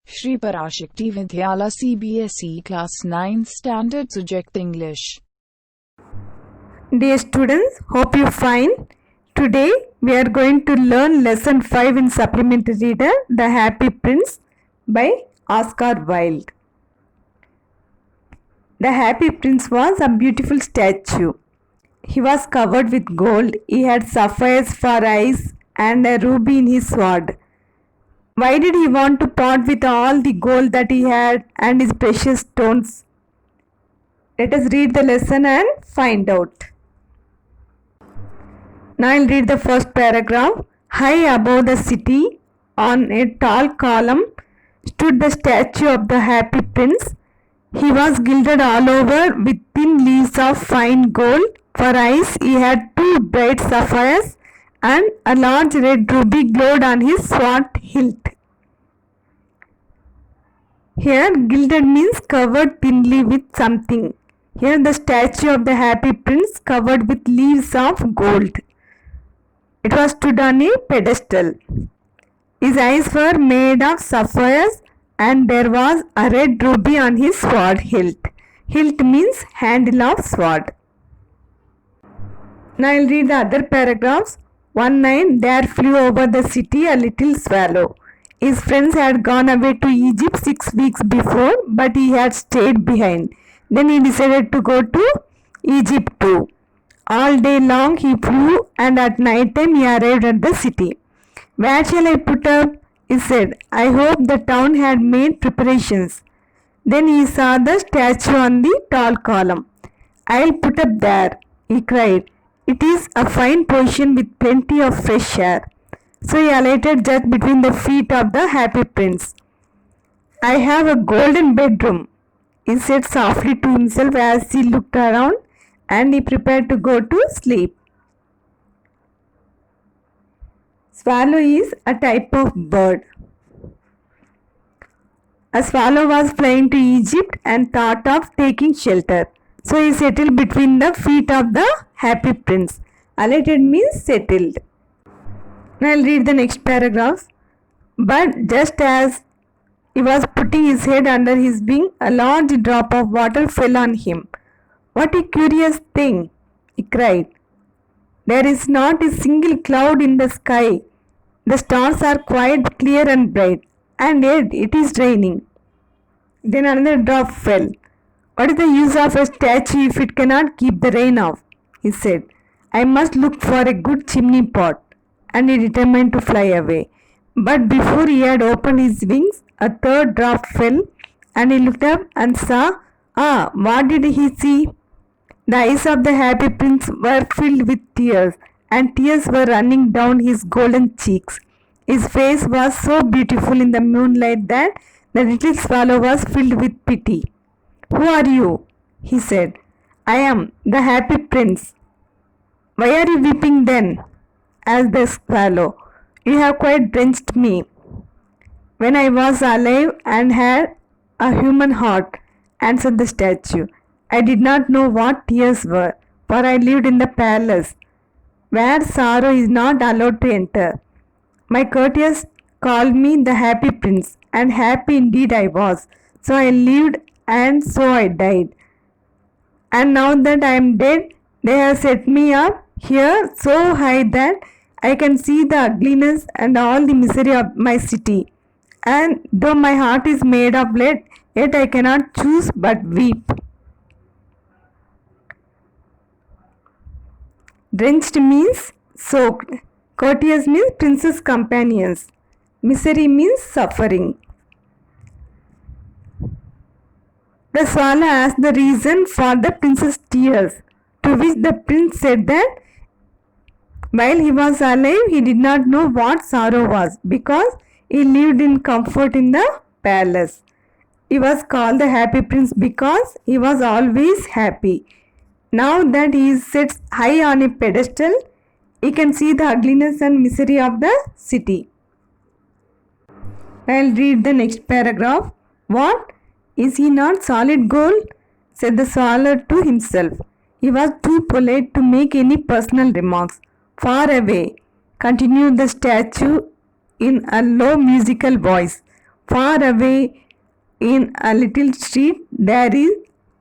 Shri Parashakti Vidyala CBSE Class 9th Standard Subject English. Dear students, hope you fine. Today we are going to learn lesson 5 in supplementary reader, The Happy Prince by Oscar Wilde. The Happy Prince was a beautiful statue. He was covered with gold. He had sapphires for eyes and a ruby in his sword. Why did he want to part with all the gold that he had and his precious stones? Let us read the lesson and find out. Now I'll read the first paragraph. High above the city, on a tall column, stood the statue of the Happy Prince. He was gilded all over with thin leaves of fine gold. For eyes he had two bright sapphires, and a large red ruby glowed on his sword hilt. Here gilded means covered thinly with something. Here the statue of the Happy Prince covered with leaves of gold. It was stood on a pedestal. His eyes were made of sapphires, and there was a red ruby on his sword hilt. Hilt means handle of sword. Now I'll read the other paragraphs. One night there flew over the city a little swallow. His friends had gone away to Egypt 6 weeks before, but he had stayed behind. Then he decided to go to Egypt too. All day long he flew, and at night time he arrived at the city. Where shall I put up? He said. I hope the town had made preparations. Then he saw the statue on the tall column. I'll put up there, he cried. It is a fine position with plenty of fresh air. So he alighted just between the feet of the Happy Prince. I have a golden bedroom, he said softly to himself as he looked around, and he prepared to go to sleep. Swallow is a type of bird. A swallow was flying to Egypt and thought of taking shelter. So he settled between the feet of the Happy Prince. Alighted means settled. Now I'll read the next paragraph. But just as he was putting his head under his wing, a large drop of water fell on him. What a curious thing, he cried. There is not a single cloud in the sky. The stars are quite clear and bright, and yet it is raining. Then another drop fell. What is the use of a statue if it cannot keep the rain off? He said. I must look for a good chimney pot. And he determined to fly away. But before he had opened his wings, a third drop fell, and he looked up and saw, what did he see? The eyes of the Happy Prince were filled with tears, and tears were running down his golden cheeks. His face was so beautiful in the moonlight that the little swallow was filled with pity. Who are you? He said. I am the Happy Prince. Why are you weeping then? Asked the swallow. You have quite drenched me. When I was alive and had a human heart, answered the statue, I did not know what tears were, for I lived in the palace, where sorrow is not allowed to enter. My courtiers called me the Happy Prince, and happy indeed I was. So I lived, and so I died. And now that I am dead, they have set me up here so high that I can see the ugliness and all the misery of my city. And though my heart is made of lead, yet I cannot choose but weep. Drenched means soaked. Courteous means prince's companions. Misery means suffering. The swallow asked the reason for the prince's tears, to which the prince said that while he was alive, he did not know what sorrow was, because he lived in comfort in the palace. He was called the Happy Prince because he was always happy. Now that he is set high on a pedestal, he can see the ugliness and misery of the city. I'll read the next paragraph. What? Is he not solid gold? Said the swallow to himself. He was too polite to make any personal remarks. Far away, continued the statue in a low musical voice. Far away in a little street, there is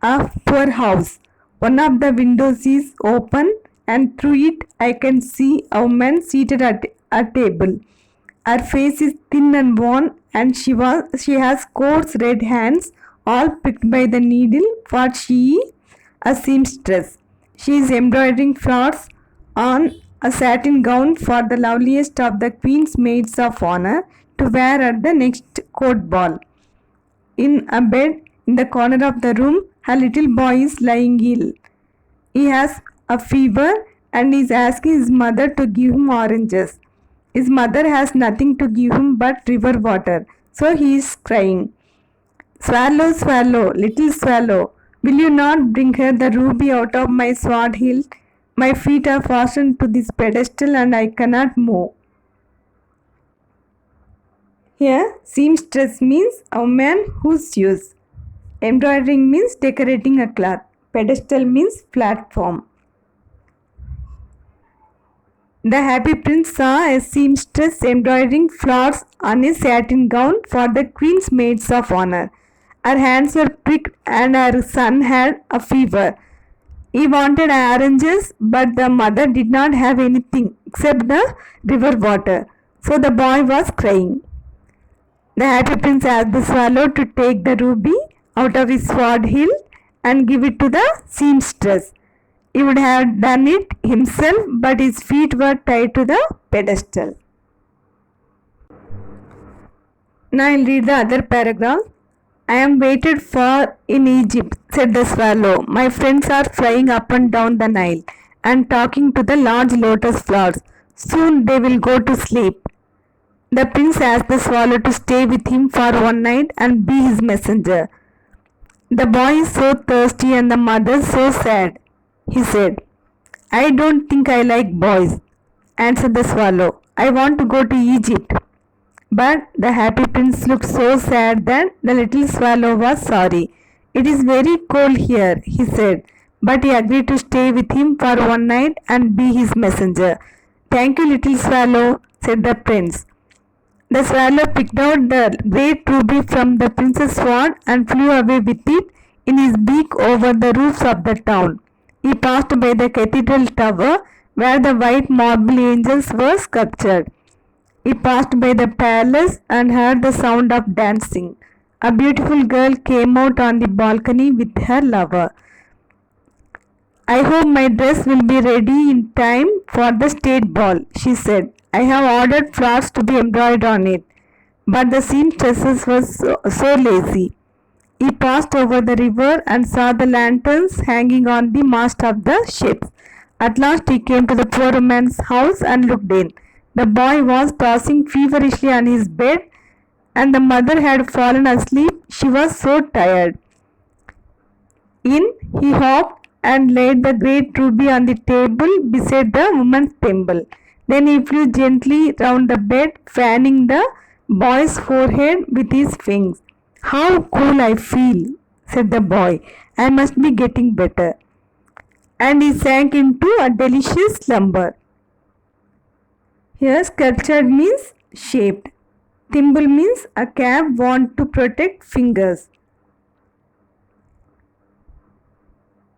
a poor house. One of the windows is open, and through it I can see a woman seated at a table. Her face is thin and worn, and she has coarse red hands, all pricked by the needle, for she is a seamstress. She is embroidering flowers on a satin gown for the loveliest of the Queen's maids of honor to wear at the next court ball. In a bed in the corner of the room, her little boy is lying ill. He has a fever and is asking his mother to give him oranges. His mother has nothing to give him but river water, so he is crying. Swallow, swallow, little swallow, will you not bring her the ruby out of my sword hilt? My feet are fastened to this pedestal and I cannot move. Here, seamstress means a woman who sews. Embroidering means decorating a cloth. Pedestal means platform. The happy prince saw a seamstress embroidering flowers on a satin gown for the Queen's maids of honor. Her hands were pricked and her son had a fever. He wanted oranges, but the mother did not have anything except the river water. So the boy was crying. The happy prince asked the swallow to take the ruby out of his sword hilt and give it to the seamstress. He would have done it himself, but his feet were tied to the pedestal. Now I'll read the other paragraph. I am waited for in Egypt, said the swallow. My friends are flying up and down the Nile and talking to the large lotus flowers. Soon they will go to sleep. The prince asked the swallow to stay with him for one night and be his messenger. The boy is so thirsty and the mother so sad, he said. I don't think I like boys, answered the swallow. I want to go to Egypt. But the happy prince looked so sad that the little swallow was sorry. It is very cold here, he said, but he agreed to stay with him for one night and be his messenger. Thank you, little swallow, said the prince. The swallow picked out the great ruby from the prince's sword and flew away with it in his beak over the roofs of the town. He passed by the cathedral tower where the white marble angels were sculptured. He passed by the palace and heard the sound of dancing. A beautiful girl came out on the balcony with her lover. I hope my dress will be ready in time for the state ball, she said. I have ordered flowers to be embroidered on it. But the seamstresses were so lazy. He passed over the river and saw the lanterns hanging on the mast of the ships. At last he came to the poor woman's house and looked in. The boy was tossing feverishly on his bed, and the mother had fallen asleep. She was so tired. In he hopped and laid the great ruby on the table beside the woman's thimble. Then he flew gently round the bed, fanning the boy's forehead with his wings. How cool I feel, said the boy. I must be getting better. And he sank into a delicious slumber. Here sculptured means shaped. Thimble means a cap worn to protect fingers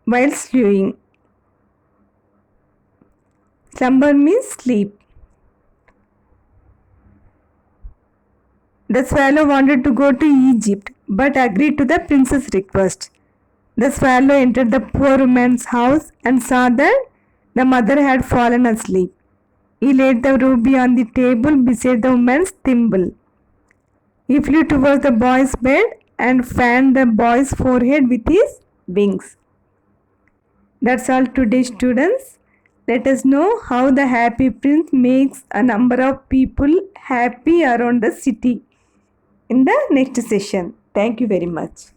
while sewing. Slumber means sleep. The swallow wanted to go to Egypt but agreed to the prince's request. The swallow entered the poor woman's house and saw that the mother had fallen asleep. He laid the ruby on the table beside the woman's thimble. He flew towards the boy's bed and fanned the boy's forehead with his wings. That's all today, students. Let us know how the happy prince makes a number of people happy around the city in the next session. Thank you very much.